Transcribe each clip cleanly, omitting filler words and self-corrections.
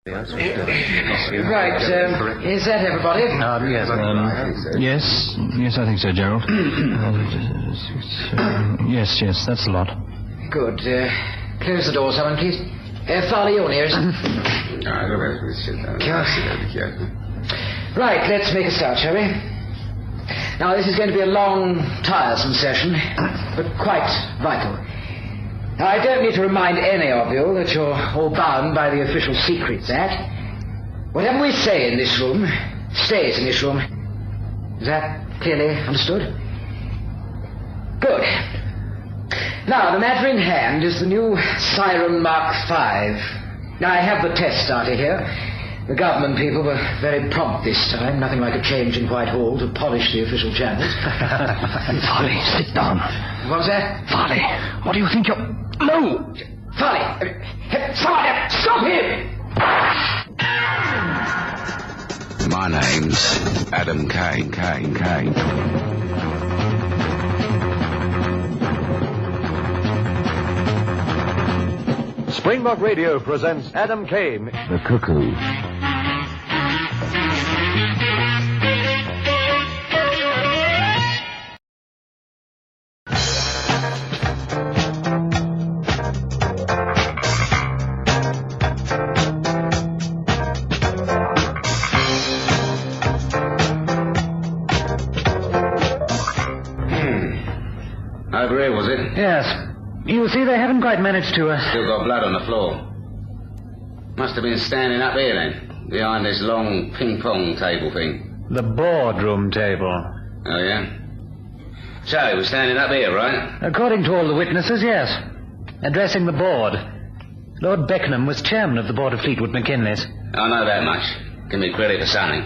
Right, is that everybody? Yes, I think so, Gerald. Yes, that's a lot. Good. Close the door, someone, please. Farley, your ears. Right, let's make a start, shall we? Now, this is going to be a long, tiresome session, but quite vital. Now, I don't need to remind any of you that you're all bound by the Official Secrets Act. Whatever we say in this room stays in this room. Is that clearly understood? Good. Now, the matter in hand is the new Siren Mark V. Now, I have the test starter here. The government people were very prompt this time. Nothing like a change in Whitehall to polish the official channels. Farley, sit down. What was that? Farley, what do you think you're... No! Farley! Somebody! Stop him! My name's Adam Kane. Springbok Radio presents Adam Kane. The Cuckoo. Over here, was it? Yes. You see, they haven't quite managed to... Still got blood on the floor. Must have been standing up here then, behind this long ping-pong table thing. The boardroom table. Oh, yeah? So, he was standing up here, right? According to all the witnesses, yes. Addressing the board. Lord Beckenham was chairman of the board of Fleetwood McKinley's. I know that much. Give me credit for something.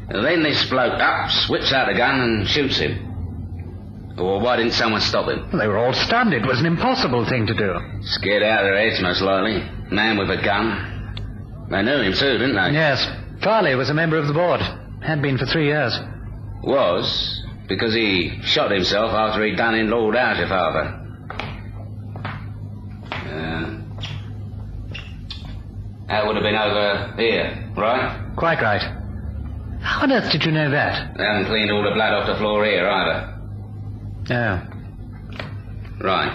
And then this bloke up, whips out a gun and shoots him. Well, why didn't someone stop him? They were all stunned. It was an impossible thing to do. Scared out of their heads, most likely. Man with a gun. They knew him too, didn't they? Yes. Farley was a member of the board. Had been for 3 years. Was? Because he shot himself after he'd done in Lord How's father. That would have been over here, right? Quite right. How on earth did you know that? They haven't cleaned all the blood off the floor here, either. Oh. Right.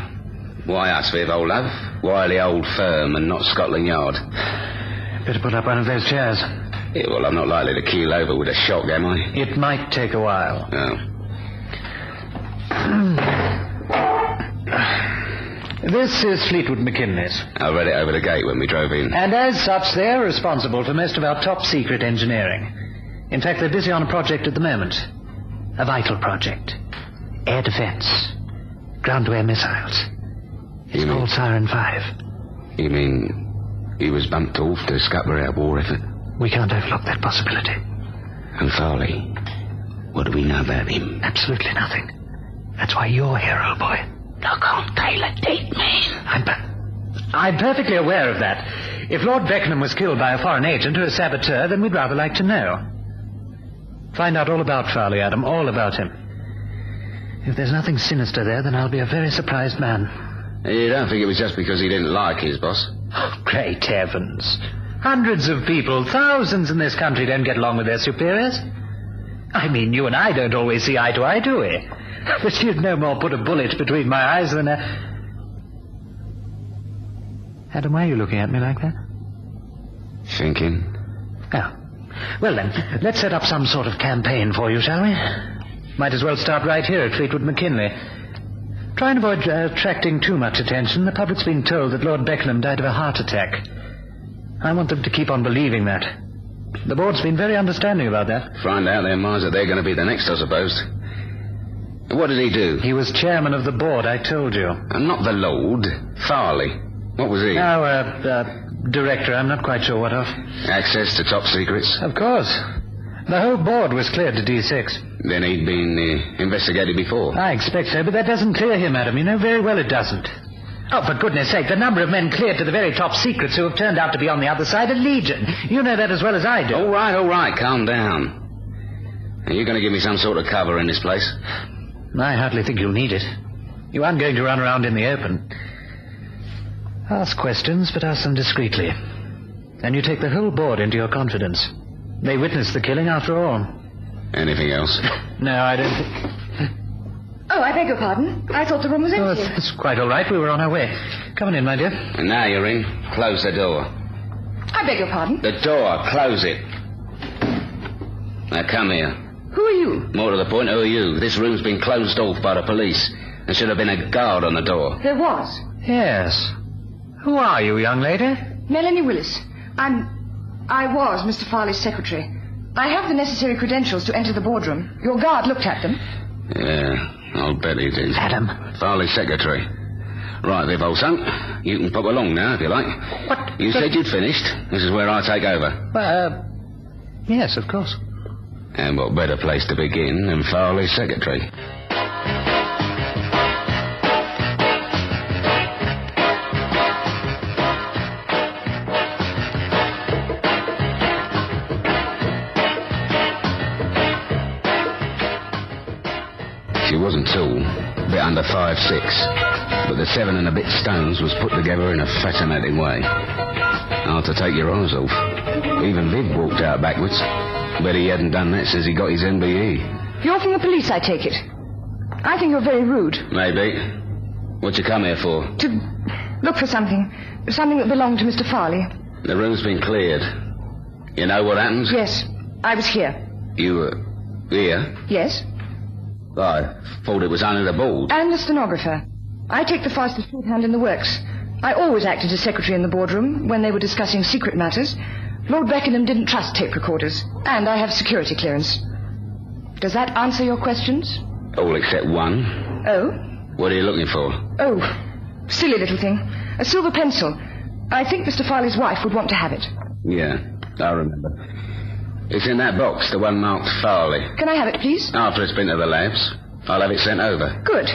Why us, Viv, old love? Why the old firm and not Scotland Yard? Better put up one of those chairs. Yeah, well, I'm not likely to keel over with a shock, am I? It might take a while. Oh. This is Fleetwood McKinley's. I read it over the gate when we drove in. And as such, they're responsible for most of our top-secret engineering. In fact, they're busy on a project at the moment. A vital project. Air defense. Ground-to-air missiles. It's called Siren 5. You mean he was bumped off to scupper our war effort? We can't overlook that possibility. And Farley, what do we know about him? Absolutely nothing. That's why you're here, old boy. Look on Taylor Date, man. I'm perfectly aware of that. If Lord Beckenham was killed by a foreign agent or a saboteur, then we'd rather like to know. Find out all about Farley, Adam, all about him. If there's nothing sinister there, then I'll be a very surprised man. You don't think it was just because he didn't like his boss? Oh, great heavens. Hundreds of people, thousands in this country don't get along with their superiors. I mean, you and I don't always see eye to eye, do we? But you'd no more put a bullet between my eyes than a... Adam, why are you looking at me like that? Thinking. Oh. Well, then, let's set up some sort of campaign for you, shall we? Might as well start right here at Fleetwood McKinley. Try and avoid attracting too much attention. The public's been told that Lord Beckenham died of a heart attack. I want them to keep on believing that. The board's been very understanding about that. Find out their minds that they're going to be the next, I suppose. What did he do? He was chairman of the board, I told you. And not the Lord. Farley. What was he? Director, I'm not quite sure what of. Access to top secrets? Of course. The whole board was cleared to D6. Then he'd been investigated before? I expect so, but that doesn't clear him, Adam. You know very well it doesn't. Oh, for goodness sake, the number of men cleared to the very top secrets who have turned out to be on the other side are legion. You know that as well as I do. All right, calm down. Are you going to give me some sort of cover in this place? I hardly think you'll need it. You aren't going to run around in the open. Ask questions, but ask them discreetly. And you take the whole board into your confidence. They witnessed the killing after all. Anything else? No, I don't think... Oh, I beg your pardon. I thought the room was Oh, empty. it's quite all right. We were on our way. Come on in, my dear. And now you're in. Close the door. I beg your pardon. The door. Close it. Now come here. Who are you? More to the point, who are you? This room's been closed off by the police. There should have been a guard on the door. There was. Yes. Who are you, young lady? Melanie Willis. I was Mr. Farley's secretary. I have the necessary credentials to enter the boardroom. Your guard looked at them. Yeah, I'll bet he did. Adam. Farley's secretary. Right, Viv, old son. You can pop along now, if you like. What? You said you'd finished. This is where I take over. Yes, of course. And what better place to begin than Farley's secretary? She wasn't tall, a bit under 5'6", but the 7 and a bit stones was put together in a fascinating way. Hard to take your eyes off. Even Viv walked out backwards. Bet he hadn't done that since he got his MBE. You're from the police, I take it. I think you're very rude. Maybe. What you come here for? To look for something. Something that belonged to Mr. Farley. The room's been cleared. You know what happened? Yes, I was here. You were here? Yes? I thought it was only the board. And the stenographer. I take the fastest shorthand in the works. I always acted as secretary in the boardroom when they were discussing secret matters. Lord Beckenham didn't trust tape recorders. And I have security clearance. Does that answer your questions? All except one. Oh? What are you looking for? Oh, silly little thing. A silver pencil. I think Mr. Farley's wife would want to have it. Yeah, I remember. It's in that box, the one marked Farley. Can I have it, please? After it's been to the labs, I'll have it sent over. Good.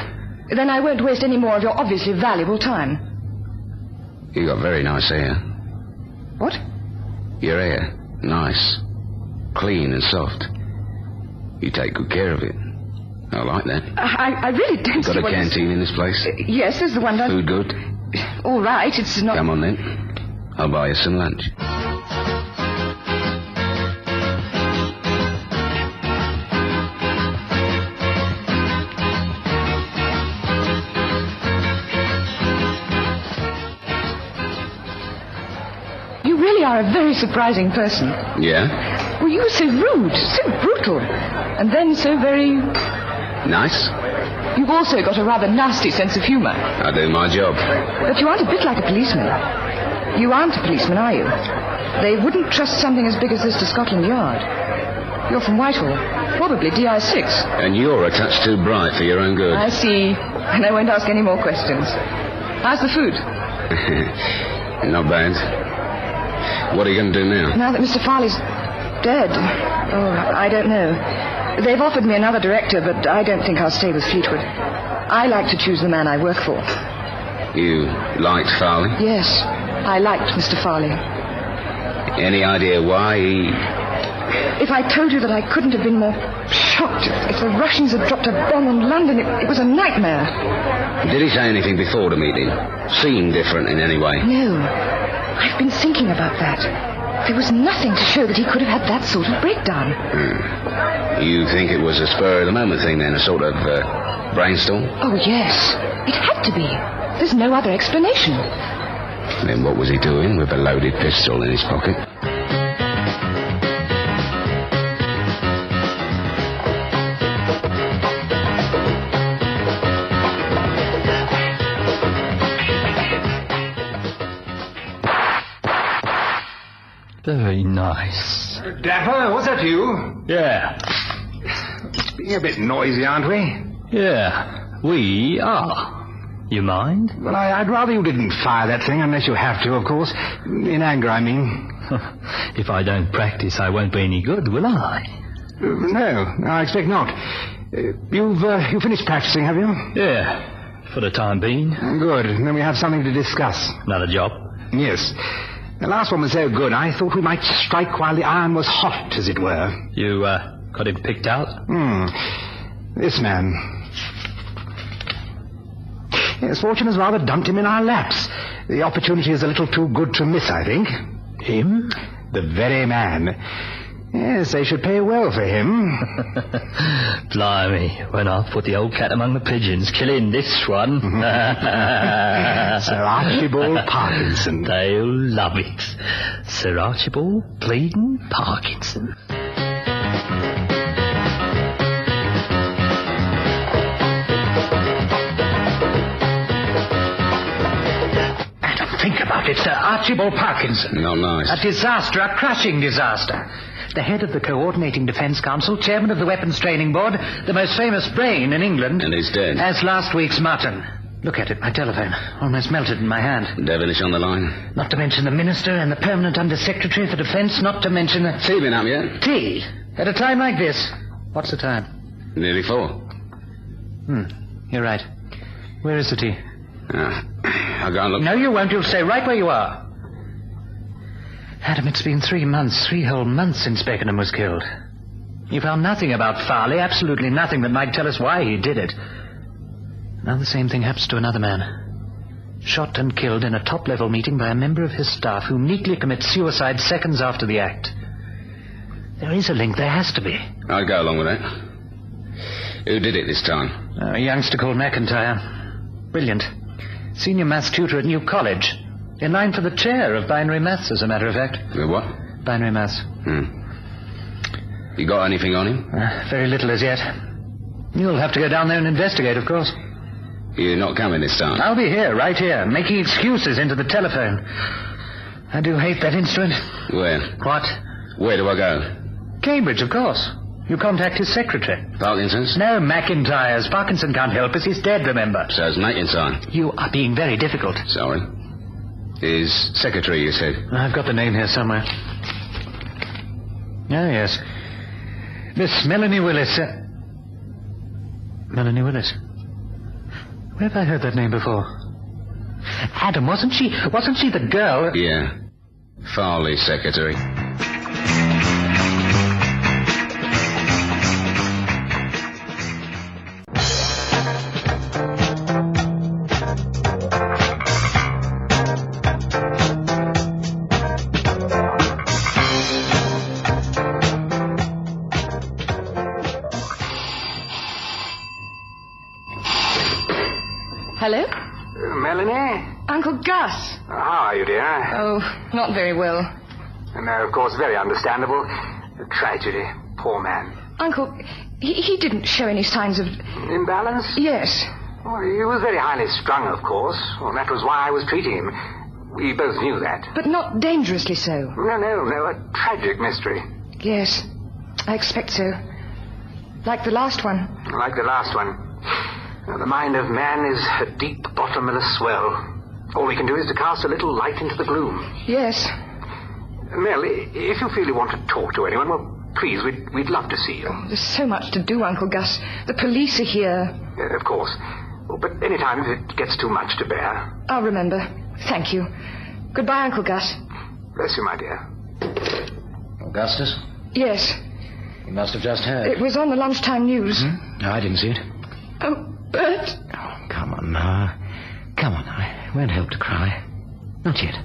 Then I won't waste any more of your obviously valuable time. You got very nice hair. What? Your hair. Nice. Clean and soft. You take good care of it. I like that. I really don't Got see a what canteen in this place? Yes, there's the one down... Food good? All right, it's not... Come on then. I'll buy you some lunch. You really are a very surprising person. Yeah? Well, you were so rude, so brutal, and then so very... Nice? You've also got a rather nasty sense of humour. I do my job. But you aren't a bit like a policeman. You aren't a policeman, are you? They wouldn't trust something as big as this to Scotland Yard. You're from Whitehall, probably DI6. And you're a touch too bright for your own good. I see, and I won't ask any more questions. How's the food? Not bad. What are you going to do now? Now that Mr. Farley's dead, I don't know. They've offered me another director, but I don't think I'll stay with Fleetwood. I like to choose the man I work for. You liked Farley? Yes, I liked Mr. Farley. Any idea why he... If I told you that I couldn't have been more shocked if the Russians had dropped a bomb on London, it was a nightmare. Did he say anything before the meeting? Seem different in any way? No, I've been thinking about that. There was nothing to show that he could have had that sort of breakdown. You think it was a spur-of-the-moment thing then, a sort of brainstorm? Oh, yes. It had to be. There's no other explanation. Then what was he doing with a loaded pistol in his pocket? Very nice. Dapper, was that you? Yeah. Being a bit noisy, aren't we? Yeah. We are. You mind? Well, I'd rather you didn't fire that thing unless you have to, of course. In anger, I mean. If I don't practice, I won't be any good, will I? No, I expect not. You've finished practicing, have you? Yeah. For the time being. Good. Then we have something to discuss. Another job? Yes. The last one was so good, I thought we might strike while the iron was hot, as it were. You, got him picked out? This man. Yes, fortune has rather dumped him in our laps. The opportunity is a little too good to miss, I think. Him? The very man. Yes, they should pay well for him. Blimey, when I put the old cat among the pigeons, killing this one. Sir Archibald Parkinson. They'll love it. Sir Archibald bleeding Parkinson. Think about it, Sir Archibald Parkinson. Not nice. A disaster, a crushing disaster. The head of the Coordinating Defence Council, chairman of the Weapons Training Board, the most famous brain in England. And he's dead. As last week's mutton. Look at it, my telephone. Almost melted in my hand. Devenish on the line. Not to mention the Minister and the Permanent Under-Secretary for Defence, not to mention the... Tea been up yet? Tea? At a time like this? What's the time? Nearly 4. You're right. Where is the tea? I'll go and look. No, you won't. You'll stay right where you are. Adam, it's been 3 months, 3 whole months since Beckenham was killed. You found nothing about Farley, absolutely nothing that might tell us why he did it. Now the same thing happens to another man. Shot and killed in a top-level meeting by a member of his staff who neatly commits suicide seconds after the act. There is a link. There has to be. I'll go along with that. Who did it this time? A youngster called McIntyre. Brilliant. Senior maths tutor at New College. In line for the chair of binary maths, as a matter of fact. The what? Binary maths. You got anything on him? Very little as yet. You'll have to go down there and investigate, of course. You're not coming this time? I'll be here, right here, making excuses into the telephone. I do hate that instrument. Where? What? Where do I go? Cambridge, of course. You contact his secretary. Parkinson's? No, McIntyre's. Parkinson can't help us. He's dead, remember. So's McIntyre. You are being very difficult. Sorry. His secretary, you said? I've got the name here somewhere. Oh, yes. Miss Melanie Willis. Melanie Willis. Where have I heard that name before? Adam, wasn't she the girl? Yeah. Farley's secretary. Hello? Melanie? Uncle Gus. How are you, dear? Oh, not very well. No, of course, very understandable. A tragedy. Poor man. Uncle, he didn't show any signs of... Imbalance? Yes. Well, he was very highly strung, of course. Well, that was why I was treating him. We both knew that. But not dangerously so. No. A tragic mystery. Yes, I expect so. Like the last one. Like the last one. The mind of man is a deep, bottomless well. All we can do is to cast a little light into the gloom. Yes. Mel, if you feel you want to talk to anyone, well, please, we'd love to see you. There's so much to do, Uncle Gus. The police are here. Of course. But any time if it gets too much to bear. I'll remember. Thank you. Goodbye, Uncle Gus. Bless you, my dear. Augustus? Yes. You must have just heard. It was on the lunchtime news. No, I didn't see it. Oh, Bert. Oh, come on now. Come on now. I won't help to cry. Not yet.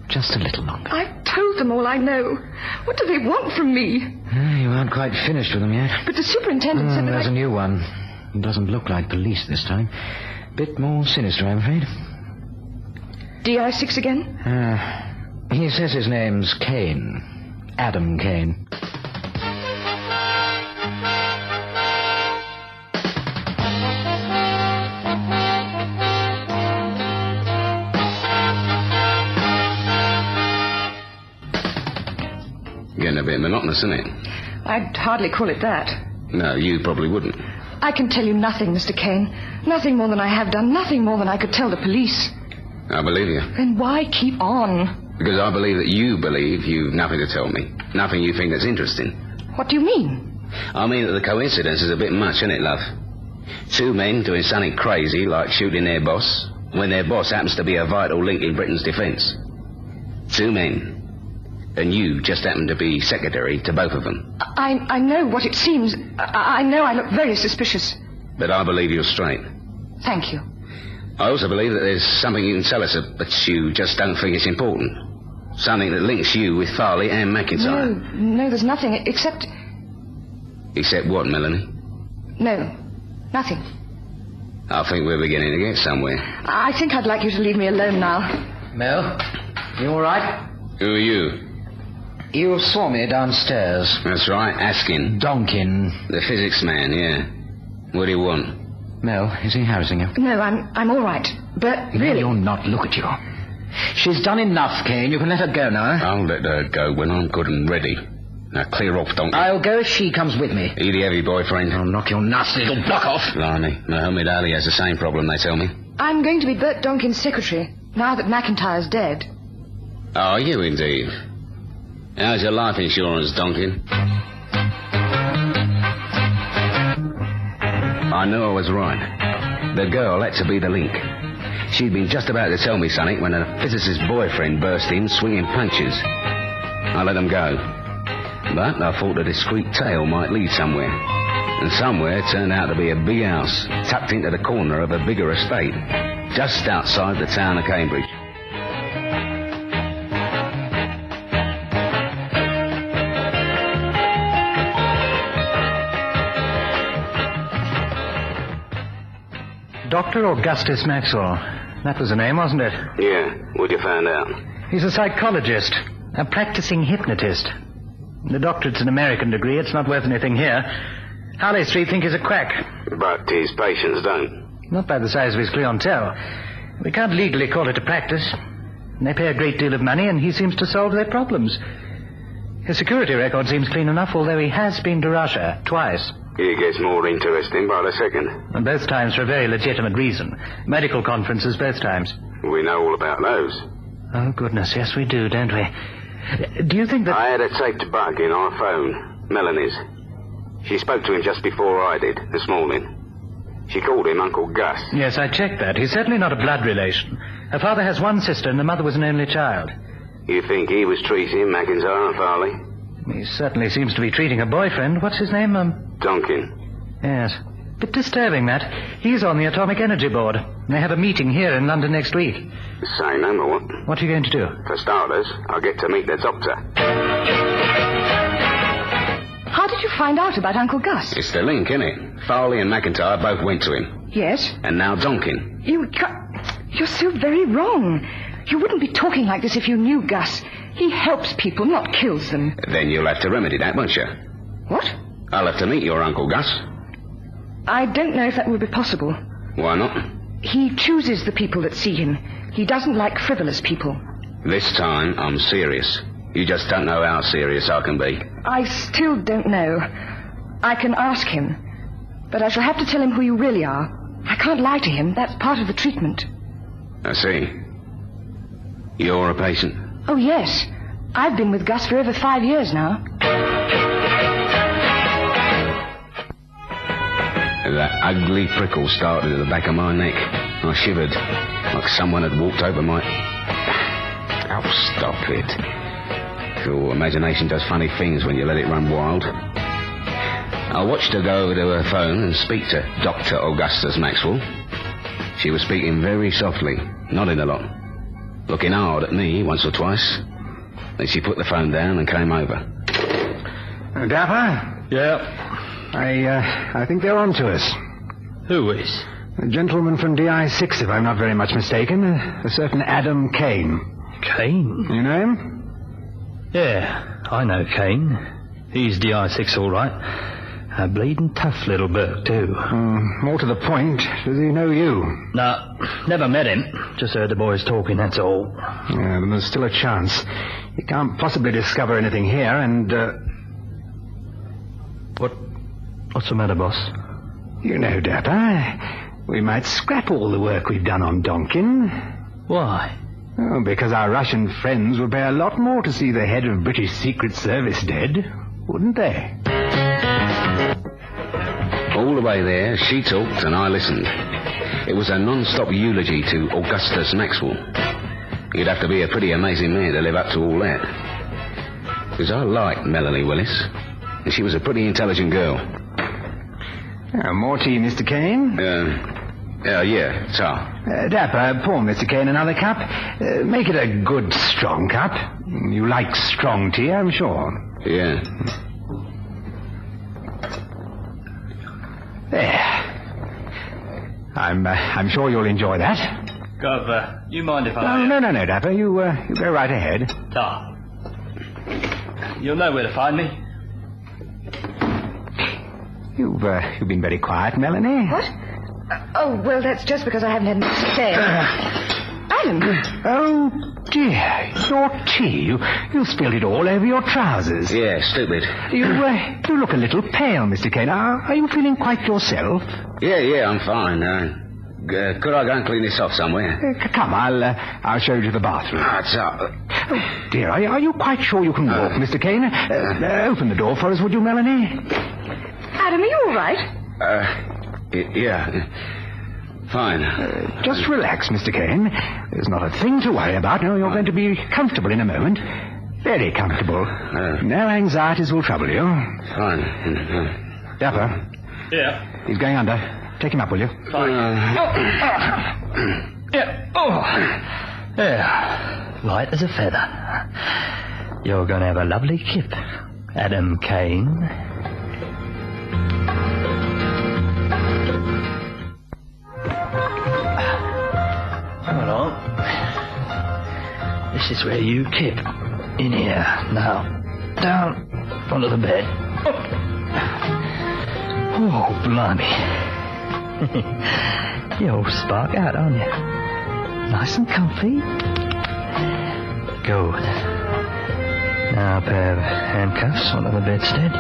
Just a little longer. I've told them all I know. What do they want from me? You aren't quite finished with them yet. But the superintendent said that There's a new one. It doesn't look like police this time. Bit more sinister, I'm afraid. DI6 again? He says his name's Kane. Adam Kane. Getting a bit monotonous, isn't it? I'd hardly call it that. No, you probably wouldn't. I can tell you nothing, Mr. Kane. Nothing more than I have done. Nothing more than I could tell the police. I believe you. Then why keep on? Because I believe that you believe you've nothing to tell me. Nothing you think that's interesting. What do you mean? I mean that the coincidence is a bit much, isn't it, love? 2 men doing something crazy like shooting their boss, when their boss happens to be a vital link in Britain's defence. 2 men. And you just happen to be secretary to both of them. I know what it seems. I know I look very suspicious. But I believe you're straight. Thank you. I also believe that there's something you can tell us, but you just don't think it's important. Something that links you with Farley and McIntyre. No, there's nothing except... Except what, Melanie? No, nothing. I think we're beginning to get somewhere. I think I'd like you to leave me alone now. Mel, you all right? Who are you? You saw me downstairs. That's right, Askin. Donkin. The physics man, yeah. What do you want? Mel, is he harassing you? No, I'm all right. But No, really... you're not. Look at you. She's done enough, Kane. You can let her go now. I'll let her go when I'm good and ready. Now clear off, Donkin. I'll go if she comes with me. He the heavy boyfriend. I'll knock your nasty little block off. Blimey, Mohammed Ali has the same problem, they tell me. I'm going to be Bert Donkin's secretary, now that McIntyre's dead. Are you indeed? How's your life insurance, Donkin? I knew I was right. The girl had to be the link. She'd been just about to tell me something when a physicist's boyfriend burst in, swinging punches. I let him go. But I thought a discreet tale might lead somewhere. And somewhere turned out to be a big house, tucked into the corner of a bigger estate, just outside the town of Cambridge. Dr. Augustus Maxwell. That was the name, wasn't it? Yeah, what'd you find out? He's a psychologist, a practicing hypnotist. The doctorate's an American degree. It's not worth anything here. Harley Street think he's a quack. But his patients don't. Not by the size of his clientele. We can't legally call it a practice. They pay a great deal of money, and he seems to solve their problems. His security record seems clean enough, although he has been to Russia twice. It gets more interesting by the second. And both times for a very legitimate reason. Medical conferences both times. We know all about those. Oh, goodness, yes we do, don't we? Do you think that... I had a taped bug in our phone, Melanie's. She spoke to him just before I did, this morning. She called him Uncle Gus. Yes, I checked that. He's certainly not a blood relation. Her father has one sister and the mother was an only child. You think he was treating McIntyre and Farley? He certainly seems to be treating a boyfriend. What's his name? Donkin. Yes. Bit disturbing, that. He's on the Atomic Energy Board. They have a meeting here in London next week. Say no more. What are you going to do? For starters, I'll get to meet the doctor. How did you find out about Uncle Gus? It's the link, isn't it? Farley and McIntyre both went to him. Yes. And now Donkin. You're so very wrong. You wouldn't be talking like this if you knew Gus. He helps people, not kills them. Then you'll have to remedy that, won't you? What? I'll have to meet your Uncle Gus. I don't know if that will be possible. Why not? He chooses the people that see him. He doesn't like frivolous people. This time, I'm serious. You just don't know how serious I can be. I still don't know. I can ask him. But I shall have to tell him who you really are. I can't lie to him. That's part of the treatment. I see. You're a patient? Oh, yes. I've been with Gus for over 5 years now. That ugly prickle started at the back of my neck. I shivered, like someone had walked over my... Oh, stop it. Your imagination does funny things when you let it run wild. I watched her go over to her phone and speak to Dr. Augustus Maxwell. She was speaking very softly, nodding a lot, looking hard at me once or twice. Then she put the phone down and came over. Dapper? Yeah. I think they're on to us. Who is? A gentleman from DI6, if I'm not very much mistaken. A certain Adam Kane. Kane? You know him? Yeah, I know Kane. He's DI6 all right. A bleeding tough little Burke, too. More to the point, does he know you? No, never met him. Just heard the boys talking, that's all. Yeah, then there's still a chance. You can't possibly discover anything here, and, What's the matter, boss? You know, Dapper, we might scrap all the work we've done on Donkin. Why? Oh, because our Russian friends would pay a lot more to see the head of British Secret Service dead, wouldn't they? All the way there, she talked and I listened. It was a non-stop eulogy to Augustus Maxwell. You'd have to be a pretty amazing man to live up to all that. Because I liked Melanie Willis, and she was a pretty intelligent girl. More tea, Mr. Kane? Yeah, so. Dapper, pour Mr. Kane another cup. Make it a good, strong cup. You like strong tea, I'm sure. Yeah. There. I'm sure you'll enjoy that. Gov, you mind if Oh, no, Dapper. You go right ahead. Ta. You'll know where to find me. You've been very quiet, Melanie. What? Oh, well, that's just because I haven't had much to say. Adam! Oh, dear. Your tea. You spilled it all over your trousers. Yeah, stupid. You look a little pale, Mr. Kane. Are you feeling quite yourself? Yeah, I'm fine. Could I go and clean this off somewhere? Come, I'll show you to the bathroom. It's up. Oh, dear, are you quite sure you can walk, Mr. Kane? Open the door for us, would you, Melanie? Adam, are you all right? Yeah. Fine. Just relax, Mr. Kane. There's not a thing to worry about. No, you're going to be comfortable in a moment. Very comfortable. No anxieties will trouble you. Fine. Dapper. Yeah. He's going under. Take him up, will you? Fine. Yeah. Oh. Yeah. Light as a feather. You're going to have a lovely kip, Adam Kane. Hold on. This is where you kip. In here. Now, down onto the bed. Oh, blimey. You're all spark out, aren't you? Nice and comfy. Good. Now a pair of handcuffs onto the bedstead.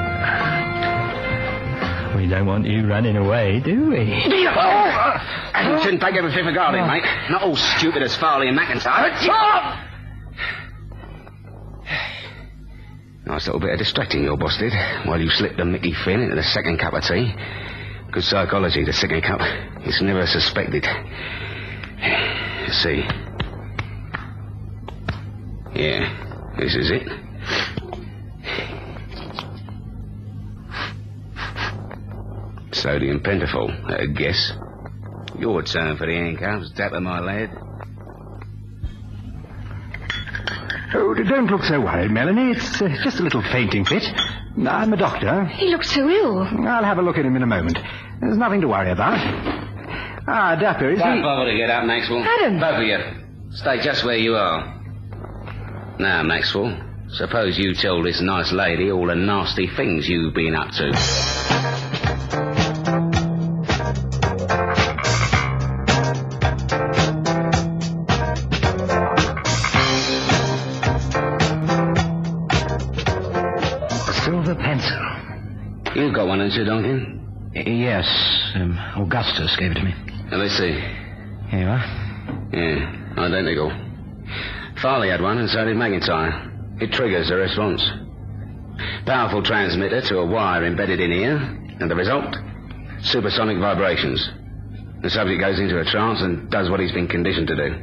We don't want you running away, do we? You shouldn't take everything for granted, mate. Not all stupid as Farley and McIntyre. Nice little bit of distracting your boss did, while you slipped the Mickey Finn into the second cup of tea. Good psychology, the second cup. It's never suspected. Let's see. Yeah, this is it. Sodium pentothal, at a guess. Your turn for the handcuffs, Dapper, my lad. Oh, don't look so worried, Melanie. It's just a little fainting fit. I'm a doctor. He looks so ill. I'll have a look at him in a moment. There's nothing to worry about. Dapper, is Don't he... bother to get up, Maxwell. Adam. Both of you. Stay just where you are. Now, Maxwell, suppose you tell this nice lady all the nasty things you've been up to. Silver pencil. You've got one, haven't you, Duncan? Yes, Augustus gave it to me. Now, let's see. Here you are. Yeah, identical. Farley had one, and so did McIntyre. It triggers a response. Powerful transmitter to a wire embedded in here, and the result? Supersonic vibrations. The subject goes into a trance and does what he's been conditioned to do.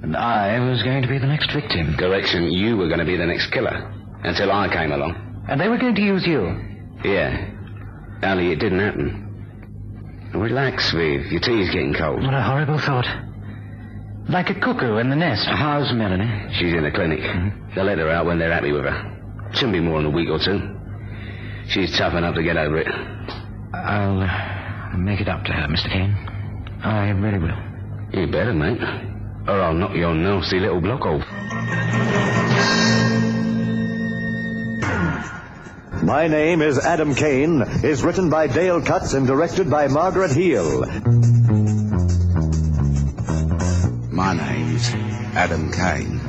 And I was going to be the next victim. Correction, you were going to be the next killer. Until I came along. And they were going to use you? Yeah. Only it didn't happen. Relax, Viv. Your tea's getting cold. What a horrible thought. Like a cuckoo in the nest. How's Melanie? She's in the clinic. They'll let her out when they're happy with her. Shouldn't be more than a week or two. She's tough enough to get over it. I'll make it up to her, Mr. Kane. I really will. You better, mate. Or I'll knock your nasty little block off. My Name is Adam Kane is written by Dale Cutts and directed by Margaret Heel. My name's Adam Kane.